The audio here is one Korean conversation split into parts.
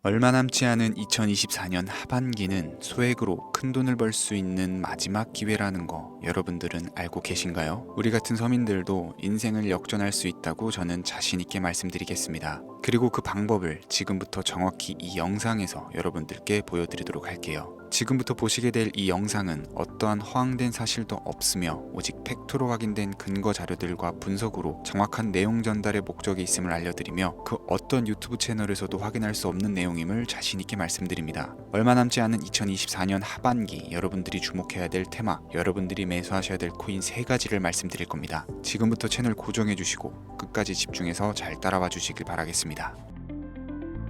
얼마 남지 않은 2024년 하반기는 소액으로 큰돈을 벌 수 있는 마지막 기회라는 거 여러분들은 알고 계신가요? 우리 같은 서민들도 인생을 역전할 수 있다고 저는 자신 있게 말씀드리겠습니다. 그리고 그 방법을 지금부터 정확히 이 영상에서 여러분들께 보여드리도록 할게요. 지금부터 보시게 될 이 영상은 어떠한 허황된 사실도 없으며 오직 팩트로 확인된 근거 자료들과 분석으로 정확한 내용 전달의 목적이 있음을 알려드리며 그 어떤 유튜브 채널에서도 확인할 수 없는 내용임을 자신 있게 말씀드립니다. 얼마 남지 않은 2024년 하반기 여러분들이 주목해야 될 테마, 여러분들이 매수하셔야 될 코인 3가지를 말씀드릴 겁니다. 지금부터 채널 고정해 주시고 끝까지 집중해서 잘 따라와 주시길 바라겠습니다.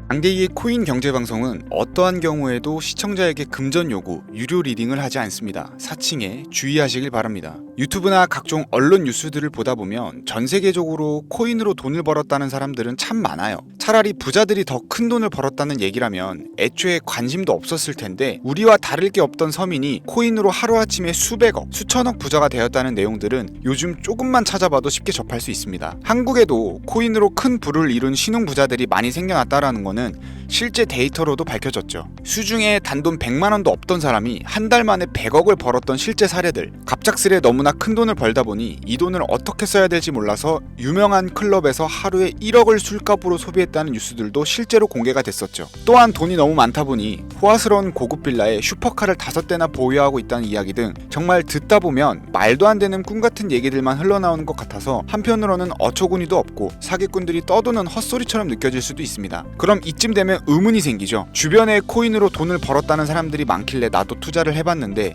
강대희의 코인 경제 방송은 어떠한 경우에도 시청자에게 금전 요구, 유료 리딩을 하지 않습니다. 사칭에 주의하시길 바랍니다. 유튜브나 각종 언론 뉴스들을 보다 보면 전 세계적으로 코인으로 돈을 벌었다는 사람들은 참 많아요. 차라리 부자들이 더 큰 돈을 벌었다는 얘기라면 애초에 관심도 없었을 텐데 우리와 다를 게 없던 서민이 코인으로 하루아침에 수백억, 수천억 부자가 되었다는 내용들은 요즘 조금만 찾아봐도 쉽게 접할 수 있습니다. 한국에도 코인으로 큰 부를 이룬 신흥부자들이 많이 생겨났다라는 거는 실제 데이터로도 밝혀졌죠. 수중에 단돈 100만 원도 없던 사람이 한 달 만에 100억을 벌었던 실제 사례들. 갑작스레 너무나 큰 돈을 벌다 보니 이 돈을 어떻게 써야 될지 몰라서 유명한 클럽에서 하루에 1억을 술값으로 소비했다는 뉴스들도 실제로 공개가 됐었죠. 또한 돈이 너무 많다 보니 호화스러운 고급 빌라에 슈퍼카를 5대나 보유하고 있다는 이야기 등 정말 듣다 보면 말도 안 되는 꿈 같은 얘기들만 흘러나오는 것 같아서 한편으로는 어처구니도 없고 사기꾼들이 떠도는 헛소리처럼 느껴질 수도 있습니다. 그럼 이쯤 되면 의문이 생기죠. 주변에 코인으로 돈을 벌었다는 사람들이 많길래 나도 투자를 해봤는데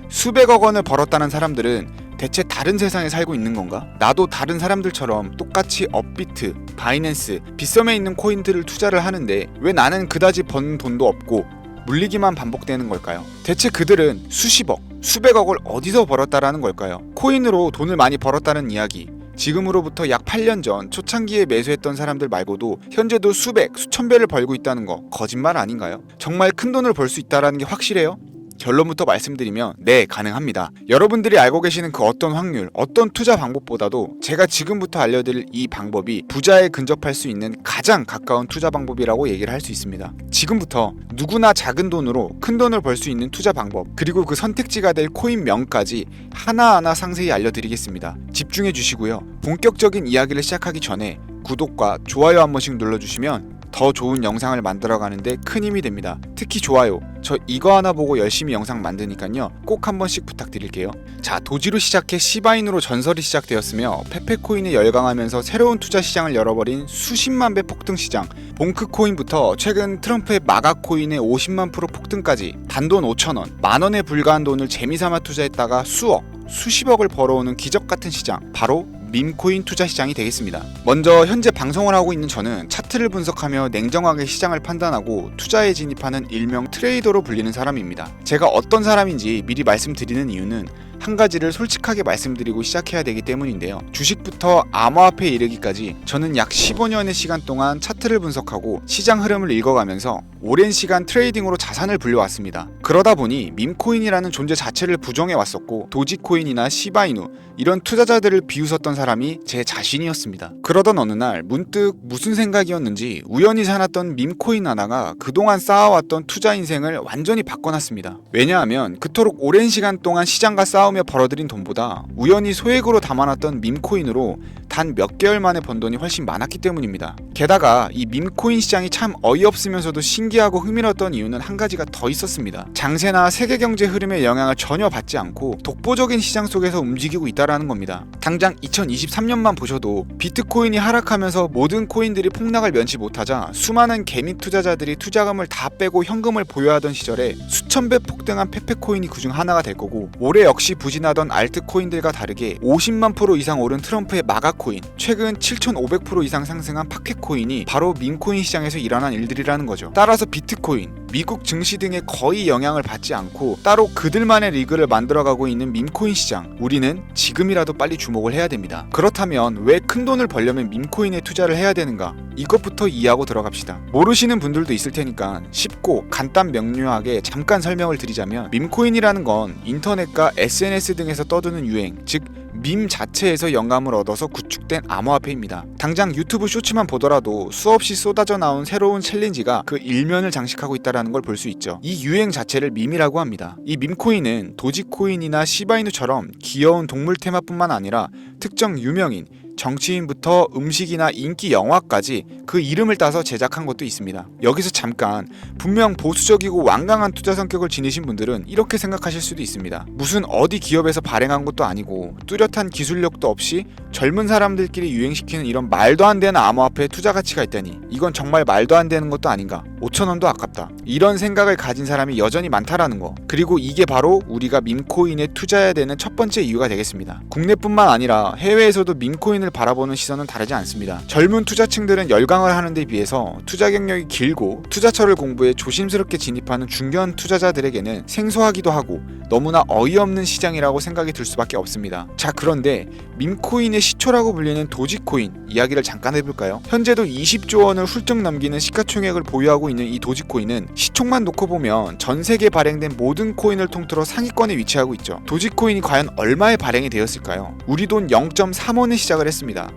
수백억 원을 벌었다는 사람들은 대체 다른 세상에 살고 있는 건가? 나도 다른 사람들처럼 똑같이 업비트, 바이낸스, 빗썸에 있는 코인들을 투자를 하는데 왜 나는 그다지 번 돈도 없고 물리기만 반복되는 걸까요? 대체 그들은 수십억, 수백억을 어디서 벌었다라는 걸까요? 코인으로 돈을 많이 벌었다는 이야기, 지금으로부터 약 8년 전 초창기에 매수했던 사람들 말고도 현재도 수백, 수천 배를 벌고 있다는 거 거짓말 아닌가요? 정말 큰 돈을 벌 수 있다는 게 확실해요? 결론부터 말씀드리면 네, 가능합니다. 여러분들이 알고 계시는 그 어떤 확률, 어떤 투자 방법보다도 제가 지금부터 알려드릴 이 방법이 부자에 근접할 수 있는 가장 가까운 투자 방법이라고 얘기를 할 수 있습니다. 지금부터 누구나 작은 돈으로 큰 돈을 벌 수 있는 투자 방법, 그리고 그 선택지가 될 코인명까지 하나하나 상세히 알려드리겠습니다. 집중해 주시고요. 본격적인 이야기를 시작하기 전에 구독과 좋아요 한 번씩 눌러주시면 더 좋은 영상을 만들어가는데 큰 힘이 됩니다. 특히 좋아요, 저 이거 하나 보고 열심히 영상 만드니까요 꼭 한 번씩 부탁드릴게요. 자, 도지로 시작해 시바인으로 전설이 시작되었으며 페페코인에 열광하면서 새로운 투자 시장을 열어버린 수십만 배 폭등 시장 봉크코인부터 최근 트럼프의 마가코인의 50만 프로 폭등까지 단돈 5,000원, 만원에 불과한 돈을 재미삼아 투자했다가 수억, 수십억을 벌어오는 기적같은 시장, 바로 밈코인 투자 시장이 되겠습니다. 먼저 현재 방송을 하고 있는 저는 차트를 분석하며 냉정하게 시장을 판단하고 투자에 진입하는 일명 트레이더로 불리는 사람입니다. 제가 어떤 사람인지 미리 말씀드리는 이유는 한 가지를 솔직하게 말씀드리고 시작해야 되기 때문인데요. 주식부터 암호화폐에 이르기까지 저는 약 15년의 시간 동안 차트를 분석하고 시장 흐름을 읽어가면서 오랜 시간 트레이딩으로 자산을 불려왔습니다. 그러다 보니 밈코인이라는 존재 자체를 부정해왔었고 도지코인이나 시바이누 이런 투자자들을 비웃었던 사람이 제 자신이었습니다. 그러던 어느 날 문득 무슨 생각이었는지 우연히 사놨던 밈코인 하나가 그동안 쌓아왔던 투자 인생을 완전히 바꿔놨습니다. 왜냐하면 그토록 오랜 시간 동안 시장과 싸우며 벌어들인 돈보다 우연히 소액으로 담아놨던 밈코인으로 단 몇 개월 만에 번 돈이 훨씬 많았기 때문입니다. 게다가 이 밈코인 시장이 참 어이없으면서도 신기하고 흥미로웠던 이유는 한 가지가 더 있었습니다. 장세나 세계 경제 흐름의 영향을 전혀 받지 않고 독보적인 시장 속에서 움직이고 있다라는 겁니다. 당장 2023년만 보셔도 비트코인이 하락하면서 모든 코인들이 폭락을 면치 못하자 수많은 개미 투자자들이 투자금을 다 빼고 현금을 보유하던 시절에 수천 배 폭등한 페페코인이 그중 하나가 될 거고, 올해 역시 부진하던 알트코인들과 다르게 50만 프로 이상 오른 트럼프의 마가코인, 최근 7,500% 이상 상승한 파켓코인이 바로 밈코인 시장에서 일어난 일들이라는 거죠. 따라서 비트코인, 미국 증시 등에 거의 영향을 받지 않고 따로 그들만의 리그를 만들어가고 있는 밈코인 시장, 우리는 지금이라도 빨리 주목을 해야 됩니다. 그렇다면 왜 큰 돈을 벌려면 밈코인에 투자를 해야 되는가? 이것부터 이해하고 들어갑시다. 모르시는 분들도 있을 테니까 쉽고 간단 명료하게 잠깐 설명을 드리자면, 밈코인이라는 건 인터넷과 SNS 등에서 떠드는 유행, 즉 밈 자체에서 영감을 얻어서 구축된 암호화폐입니다. 당장 유튜브 쇼츠만 보더라도 수없이 쏟아져 나온 새로운 챌린지가 그 일면을 장식하고 있다는 걸 볼 수 있죠. 이 유행 자체를 밈이라고 합니다. 이 밈코인은 도지코인이나 시바이누처럼 귀여운 동물 테마뿐만 아니라 특정 유명인, 정치인부터 음식이나 인기 영화까지 그 이름을 따서 제작한 것도 있습니다. 여기서 잠깐, 분명 보수적이고 완강한 투자 성격을 지니신 분들은 이렇게 생각하실 수도 있습니다. 무슨 어디 기업에서 발행한 것도 아니고 뚜렷한 기술력도 없이 젊은 사람들끼리 유행시키는 이런 말도 안 되는 암호화폐에 투자 가치가 있다니, 이건 정말 말도 안 되는 것도 아닌가, 5,000원도 아깝다, 이런 생각을 가진 사람이 여전히 많다라는 거. 그리고 이게 바로 우리가 밈코인에 투자해야 되는 첫 번째 이유가 되겠습니다. 국내뿐만 아니라 해외에서도 밈코인을 바라보는 시선은 다르지 않습니다. 젊은 투자층들은 열광을 하는 데 비해서 투자 경력이 길고 투자처를 공부해 조심스럽게 진입하는 중견 투자자들에게는 생소하기도 하고 너무나 어이없는 시장이라고 생각이 들 수밖에 없습니다. 자, 그런데 밈코인의 시초라고 불리는 도지코인 이야기를 잠깐 해볼까요? 현재도 20조 원을 훌쩍 넘기는 시가총액을 보유하고 있는 이 도지코인은 시총만 놓고 보면 전 세계에 발행된 모든 코인을 통틀어 상위권에 위치하고 있죠. 도지코인이 과연 얼마에 발행이 되었을까요? 우리 돈 0.3원에 시작을 했습니다.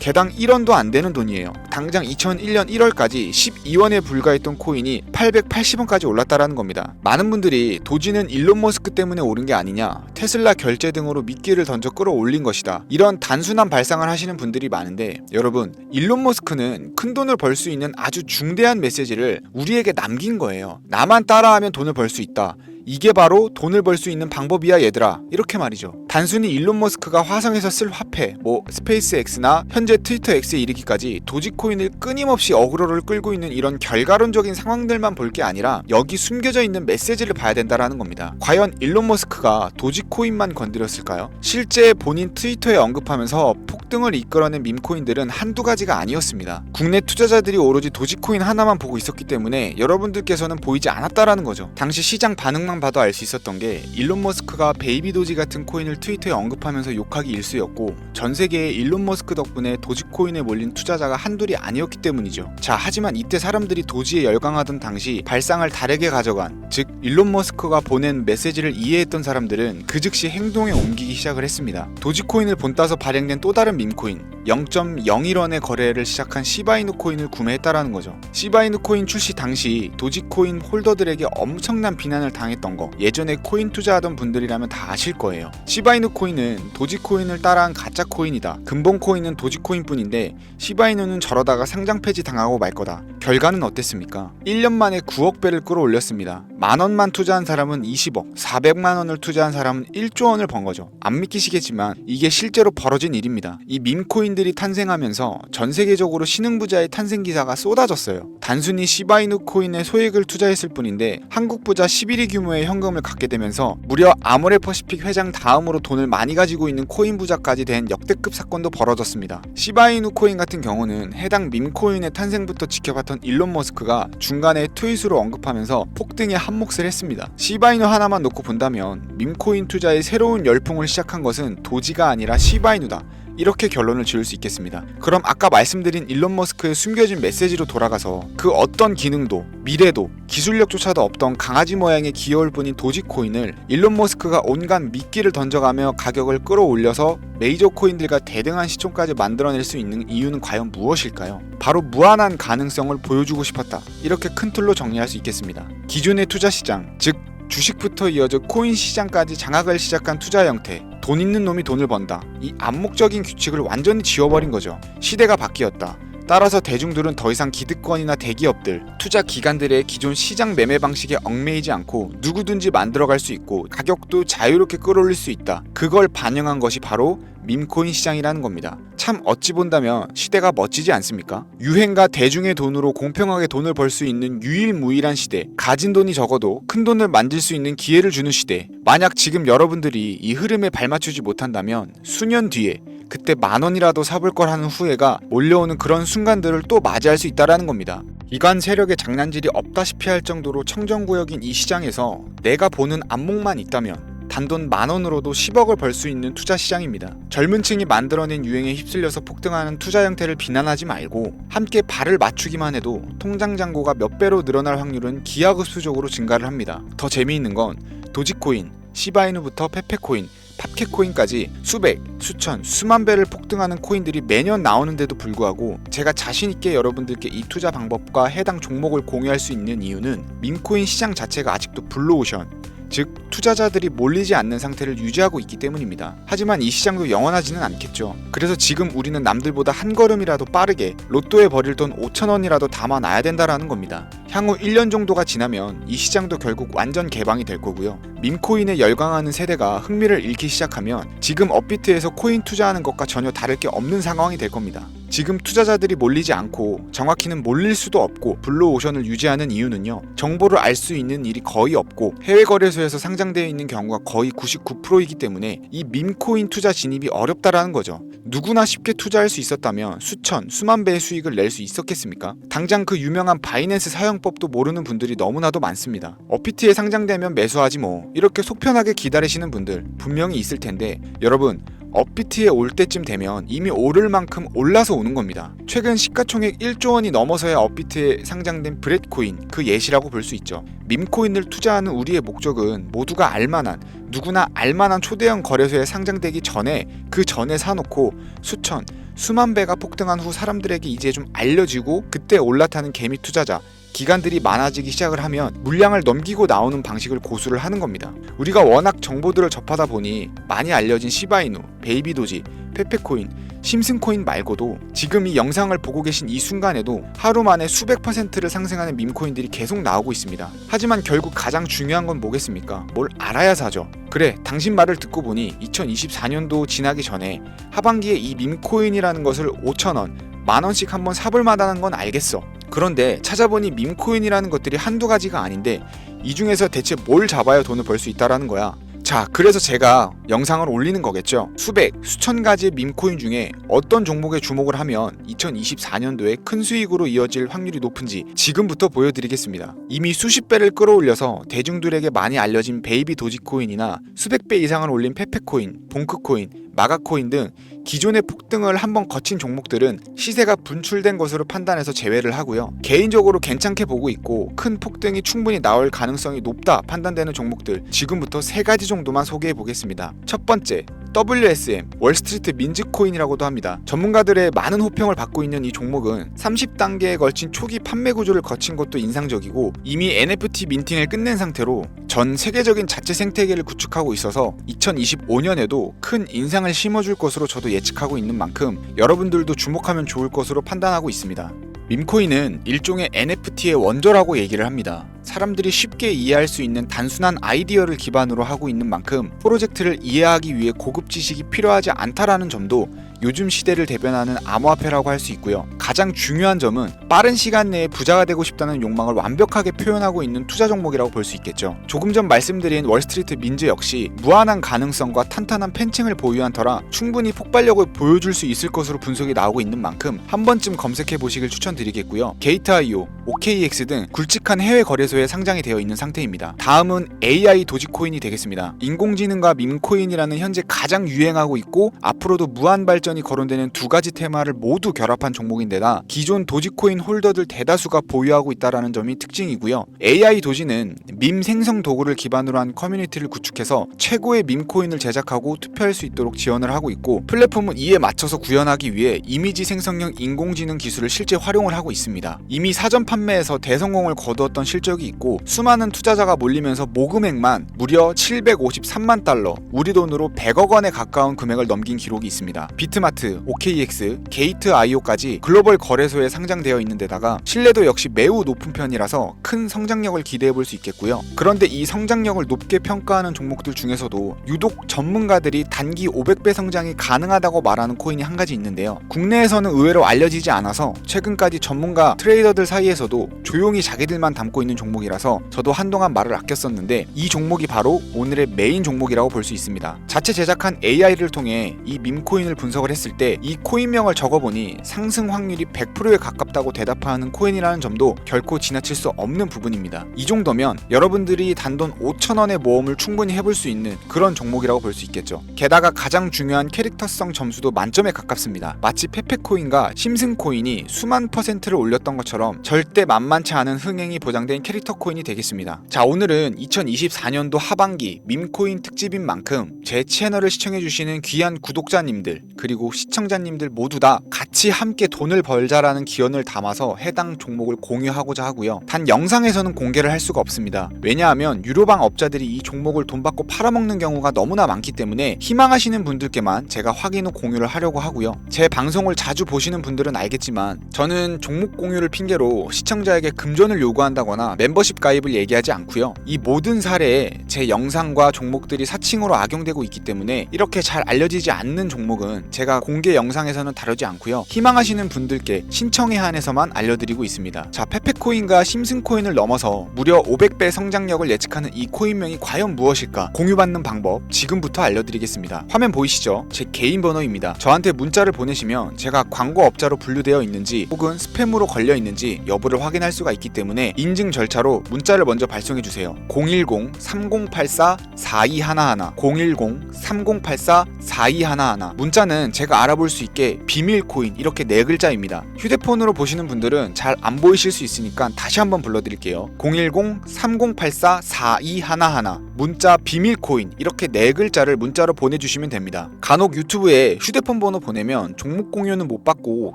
개당 1원도 안 되는 돈이에요. 당장 2001년 1월까지 12원에 불과했던 코인이 880원까지 올랐다라는 겁니다. 많은 분들이 도지는 일론 머스크 때문에 오른 게 아니냐, 테슬라 결제 등으로 미끼를 던져 끌어올린 것이다, 이런 단순한 발상을 하시는 분들이 많은데, 여러분, 일론 머스크는 큰 돈을 벌 수 있는 아주 중대한 메시지를 우리에게 남긴 거예요. 나만 따라하면 돈을 벌 수 있다, 이게 바로 돈을 벌 수 있는 방법이야 얘들아, 이렇게 말이죠. 단순히 일론 머스크가 화성에서 쓸 화폐, 스페이스 X나 현재 트위터 X에 이르기까지 도지코인을 끊임없이 어그로를 끌고 있는 이런 결과론적인 상황들만 볼 게 아니라 여기 숨겨져 있는 메시지를 봐야 된다라는 겁니다. 과연 일론 머스크가 도지코인만 건드렸을까요? 실제 본인 트위터에 언급하면서 폭등을 이끌어낸 밈코인들은 한두 가지가 아니었습니다. 국내 투자자들이 오로지 도지코인 하나만 보고 있었기 때문에 여러분들께서는 보이지 않았다라는 거죠. 당시 시장 반응만 봐도 알 수 있었던 게, 일론 머스크가 베이비 도지 같은 코인을 트위터에 언급하면서 욕하기 일쑤였고, 전 세계에 일론 머스크 덕분에 도지코인에 몰린 투자자가 한둘이 아니었기 때문이죠. 자, 하지만 이때 사람들이 도지에 열광하던 당시 발상을 다르게 가져간, 즉 일론 머스크가 보낸 메시지를 이해했던 사람들은 그 즉시 행동에 옮기기 시작을 했습니다. 도지코인을 본따서 발행된 또 다른 밈코인, 0.01원의 거래를 시작한 시바이누 코인을 구매했다라는 거죠. 시바이누 코인 출시 당시 도지코인 홀더들에게 엄청난 비난을 당했던 거, 예전에 코인 투자하던 분들이라면 다 아실 거예요. 시바이누 코인은 도지코인을 따라한 가짜 코인이다, 근본 코인은 도지코인 뿐인데 시바이누는 저러다가 상장 폐지 당하고 말 거다. 결과는 어땠습니까? 1년 만에 9억 배를 끌어올렸습니다. 만원만 투자한 사람은 20억, 400만원을 투자한 사람은 1조 원을 번 거죠. 안 믿기시겠지만 이게 실제로 벌어진 일입니다. 이 밈코인들이 탄생하면서 전 세계적으로 신흥부자의 탄생 기사가 쏟아졌어요. 단순히 시바이누 코인에 소액을 투자했을 뿐인데 한국 부자 11위 규모의 현금을 갖게 되면서 무려 아모레퍼시픽 회장 다음으로 돈을 많이 가지고 있는 코인 부자까지 된 역대급 사건도 벌어졌습니다. 시바이누 코인 같은 경우는 해당 밈코인의 탄생부터 지켜봤던 일론 머스크가 중간에 트윗으로 언급하면서 폭등에 한몫을 했습니다. 시바이누 하나만 놓고 본다면 밈코인 투자의 새로운 열풍을 시작한 것은 도지가 아니라 시바이누다, 이렇게 결론을 지을 수 있겠습니다. 그럼 아까 말씀드린 일론 머스크의 숨겨진 메시지로 돌아가서 그 어떤 기능도 미래도 기술력조차도 없던 강아지 모양의 귀여울 뿐인 도지코인을 일론 머스크가 온갖 미끼를 던져가며 가격을 끌어올려서 메이저 코인들과 대등한 시총까지 만들어낼 수 있는 이유는 과연 무엇일까요? 바로 무한한 가능성을 보여주고 싶었다, 이렇게 큰 틀로 정리할 수 있겠습니다. 기존의 투자 시장, 즉 주식부터 이어져 코인 시장까지 장악을 시작한 투자 형태, 돈 있는 놈이 돈을 번다, 이 암묵적인 규칙을 완전히 지워버린 거죠. 시대가 바뀌었다. 따라서 대중들은 더 이상 기득권이나 대기업들, 투자 기관들의 기존 시장 매매 방식에 얽매이지 않고 누구든지 만들어갈 수 있고 가격도 자유롭게 끌어올릴 수 있다, 그걸 반영한 것이 바로 밈코인 시장이라는 겁니다. 참 어찌 본다면 시대가 멋지지 않습니까? 유행과 대중의 돈으로 공평하게 돈을 벌 수 있는 유일무이한 시대, 가진 돈이 적어도 큰 돈을 만질 수 있는 기회를 주는 시대. 만약 지금 여러분들이 이 흐름에 발맞추지 못한다면 수년 뒤에 그때 만원이라도 사볼 걸 하는 후회가 몰려오는 그런 순간들을 또 맞이할 수 있다는 겁니다. 이관 세력의 장난질이 없다시피 할 정도로 청정구역인 이 시장에서 내가 보는 안목만 있다면 단돈 만원으로도 10억을 벌 수 있는 투자 시장입니다. 젊은 층이 만들어낸 유행에 휩쓸려서 폭등하는 투자 형태를 비난하지 말고 함께 발을 맞추기만 해도 통장 잔고가 몇 배로 늘어날 확률은 기하급수적으로 증가를 합니다. 더 재미있는 건 도지코인, 시바이누부터 페페코인, 팝캣코인까지 수백, 수천, 수만 배를 폭등하는 코인들이 매년 나오는데도 불구하고 제가 자신있게 여러분들께 이 투자 방법과 해당 종목을 공유할 수 있는 이유는 밈코인 시장 자체가 아직도 블루오션, 즉 투자자들이 몰리지 않는 상태를 유지하고 있기 때문입니다. 하지만 이 시장도 영원하지는 않겠죠. 그래서 지금 우리는 남들보다 한 걸음이라도 빠르게 로또에 버릴 돈 5,000원이라도 담아놔야 된다라는 겁니다. 향후 1년 정도가 지나면 이 시장도 결국 완전 개방이 될 거고요. 밈코인에 열광하는 세대가 흥미를 잃기 시작하면 지금 업비트에서 코인 투자하는 것과 전혀 다를 게 없는 상황이 될 겁니다. 지금 투자자들이 몰리지 않고 정확히는 몰릴 수도 없고 블루오션을 유지하는 이유는요. 정보를 알 수 있는 일이 거의 없고 해외 거래소에서 상장되어 있는 경우가 거의 99%이기 때문에 이 밈코인 투자 진입이 어렵다라는 거죠. 누구나 쉽게 투자할 수 있었다면 수천, 수만 배의 수익을 낼 수 있었겠습니까? 당장 그 유명한 바이낸스 사용법도 모르는 분들이 너무나도 많습니다. 업비트에 상장되면 매수하지 뭐 이렇게 속편하게 기다리시는 분들 분명히 있을 텐데 여러분 업비트에 올 때쯤 되면 이미 오를 만큼 올라서 오는 겁니다. 최근 시가총액 1조 원이 넘어서야 업비트에 상장된 브렛코인 그 예시라고 볼 수 있죠. 밈코인을 투자하는 우리의 목적은 모두가 알만한 누구나 알만한 초대형 거래소에 상장되기 전에 그 전에 사놓고 수천, 수만 배가 폭등한 후 사람들에게 이제 좀 알려지고 그때 올라타는 개미 투자자 기관들이 많아지기 시작을 하면 물량을 넘기고 나오는 방식을 고수를 하는 겁니다. 우리가 워낙 정보들을 접하다 보니 많이 알려진 시바이누, 베이비도지, 페페코인, 심슨코인 말고도 지금 이 영상을 보고 계신 이 순간에도 하루 만에 수백 %를 상승하는 밈코인들이 계속 나오고 있습니다. 하지만 결국 가장 중요한 건 뭐겠습니까? 뭘 알아야 사죠. 그래, 당신 말을 듣고 보니 2024년도 지나기 전에 하반기에 이 밈코인이라는 것을 5,000원, 만원씩 한번 사볼 만하다는 건 알겠어. 그런데 찾아보니 밈코인이라는 것들이 한두 가지가 아닌데 이 중에서 대체 뭘 잡아야 돈을 벌 수 있다라는 거야. 자, 그래서 제가 영상을 올리는 거겠죠. 수백, 수천 가지의 밈코인 중에 어떤 종목에 주목을 하면 2024년도에 큰 수익으로 이어질 확률이 높은지 지금부터 보여드리겠습니다. 이미 수십 배를 끌어올려서 대중들에게 많이 알려진 베이비 도지코인이나 수백 배 이상을 올린 페페코인, 봉크코인, 마가코인 등 기존의 폭등을 한번 거친 종목들은 시세가 분출된 것으로 판단해서 제외를 하고요. 개인적으로 괜찮게 보고 있고 큰 폭등이 충분히 나올 가능성이 높다 판단되는 종목들 지금부터 세 가지 정도만 소개해 보겠습니다. 첫 번째, WSM, 월스트리트 민즈코인이라고도 합니다. 전문가들의 많은 호평을 받고 있는 이 종목은 30단계에 걸친 초기 판매 구조를 거친 것도 인상적이고 이미 NFT 민팅을 끝낸 상태로 전 세계적인 자체 생태계를 구축하고 있어서 2025년에도 큰 인상을 심어줄 것으로 저도 예측하고 있는 만큼 여러분들도 주목하면 좋을 것으로 판단하고 있습니다. 밈코인은 일종의 NFT의 원조라고 얘기를 합니다. 사람들이 쉽게 이해할 수 있는 단순한 아이디어를 기반으로 하고 있는 만큼 프로젝트를 이해하기 위해 고급 지식이 필요하지 않다라는 점도 요즘 시대를 대변하는 암호화폐라고 할 수 있고요. 가장 중요한 점은 빠른 시간 내에 부자가 되고 싶다는 욕망을 완벽하게 표현하고 있는 투자 종목이라고 볼 수 있겠죠. 조금 전 말씀드린 월스트리트 민즈 역시 무한한 가능성과 탄탄한 팬층을 보유한 터라 충분히 폭발력을 보여줄 수 있을 것으로 분석이 나오고 있는 만큼 한 번쯤 검색해 보시길 추천드리겠고요. 게이트.io, OKX 등 굵직한 해외 거래소에 상장이 되어 있는 상태입니다. 다음은 AI 도지코인이 되겠습니다. 인공지능과 밈코인이라는 현재 가장 유행하고 있고 앞으로도 무한 발전이 거론되는 두 가지 테마를 모두 결합한 종목인데다 기존 도지코인 홀더들 대다수가 보유하고 있다는 점이 특징이고요. AI 도지는 밈 생성 도구를 기반으로 한 커뮤니티를 구축해서 최고의 밈코인을 제작하고 투표할 수 있도록 지원을 하고 있고 플랫폼은 이에 맞춰서 구현하기 위해 이미지 생성형 인공지능 기술을 실제 활용을 하고 있습니다. 이미 사전 판매에서 대성공을 거두었던 실적이 있고 수많은 투자자가 몰리면서 모금액만 무려 753만 달러, 우리 돈으로 100억 원에 가까운 금액을 넘긴 기록이 있습니다. 비트마트, OKX, 게이트.io까지 글로벌 거래소에 상장되어 있는 데다가 신뢰도 역시 매우 높은 편이라서 큰 성장력을 기대해 볼 수 있겠고요. 그런데 이 성장력을 높게 평가하는 종목들 중에서도 유독 전문가들이 단기 500배 성장이 가능하다고 말하는 코인이 한 가지 있는데요. 국내에서는 의외로 알려지지 않아서 최근까지 전문가 트레이더들 사이에서도 조용히 자기들만 담고 있는 종목이라서 저도 한동안 말을 아꼈었는데 이 종목이 바로 오늘의 메인 종목이라고 볼 수 있습니다. 자체 제작한 AI를 통해 이 밈코인을 분석을 검색을 했을 때 이 코인명을 적어보니 상승 확률이 100%에 가깝다고 대답하는 코인이라는 점도 결코 지나칠 수 없는 부분입니다. 이 정도면 여러분들이 단돈 5,000원의 모험을 충분히 해볼 수 있는 그런 종목이라고 볼 수 있겠죠. 게다가 가장 중요한 캐릭터성 점수도 만점에 가깝습니다. 마치 페페코인과 심슨코인이 수만 %를 올렸던 것처럼 절대 만만치 않은 흥행이 보장된 캐릭터 코인이 되겠습니다. 자, 오늘은 2024년도 하반기 밈코인 특집인 만큼 제 채널을 시청해주시는 귀한 구독자님들 그리고 시청자님들 모두 다 같이 함께 돈을 벌자라는 기원을 담아서 해당 종목을 공유하고자 하고요. 단 영상에서는 공개를 할 수가 없습니다. 왜냐하면 유료방 업자들이 이 종목을 돈 받고 팔아먹는 경우가 너무나 많기 때문에 희망하시는 분들께만 제가 확인 후 공유를 하려고 하고요. 제 방송을 자주 보시는 분들은 알겠지만 저는 종목 공유를 핑계로 시청자에게 금전을 요구한다거나 멤버십 가입을 얘기하지 않고요. 이 모든 사례에 제 영상과 종목들이 사칭으로 악용되고 있기 때문에 이렇게 잘 알려지지 않는 종목은 제가 공개 영상에서는 다루지 않고요. 희망하시는 분들께 신청에 한해서만 알려드리고 있습니다. 자, 페페코인과 심슨코인을 넘어서 무려 500배 성장력을 예측하는 이 코인명이 과연 무엇일까? 공유받는 방법 지금부터 알려드리겠습니다. 화면 보이시죠? 제 개인 번호입니다. 저한테 문자를 보내시면 제가 광고업자로 분류되어 있는지 혹은 스팸으로 걸려 있는지 여부를 확인할 수가 있기 때문에 인증 절차로 문자를 먼저 발송해주세요. 010-3084-4211 010-3084-4211 문자는 제가 알아볼 수 있게 비밀코인 이렇게 4글자입니다. 휴대폰으로 보시는 분들은 잘 안 보이실 수 있으니까 다시 한번 불러드릴게요. 010-3084-4211 문자 비밀코인 이렇게 4글자를 문자로 보내주시면 됩니다. 간혹 유튜브에 휴대폰 번호 보내면 종목 공유는 못 받고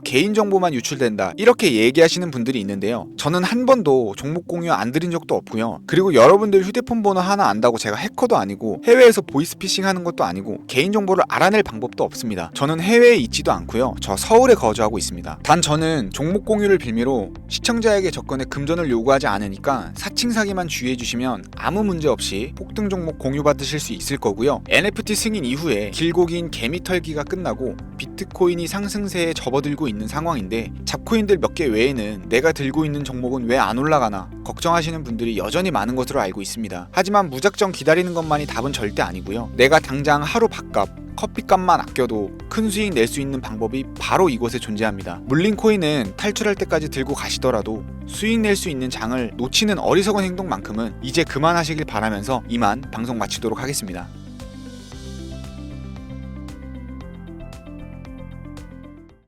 개인정보만 유출된다 이렇게 얘기하시는 분들이 있는데요. 저는 한 번도 종목 공유 안 드린 적도 없고요. 그리고 여러분들 휴대폰 번호 하나 안다고 제가 해커도 아니고 해외에서 보이스피싱 하는 것도 아니고 개인정보를 알아낼 방법도 없습니다. 저는 해외에 있지도 않고요. 저 서울에 거주하고 있습니다. 단 저는 종목 공유를 빌미로 시청자에게 접근에 금전을 요구하지 않으니까 사칭 사기만 주의해 주시면 아무 문제 없이 폭등 종목 공유 받으실 수 있을 거고요. NFT 승인 이후에 길고 긴 개미 털기가 끝나고 비트코인이 상승세에 접어들고 있는 상황인데 잡코인들 몇 개 외에는 내가 들고 있는 종목은 왜 안 올라가나 걱정하시는 분들이 여전히 많은 것으로 알고 있습니다. 하지만 무작정 기다리는 것만이 답은 절대 아니고요. 내가 당장 하루 밥값 커피값만 아껴도 큰 수익 낼 수 있는 방법이 바로 이곳에 존재합니다. 물린 코인은 탈출할 때까지 들고 가시더라도 수익 낼 수 있는 장을 놓치는 어리석은 행동만큼은 이제 그만하시길 바라면서 이만 방송 마치도록 하겠습니다.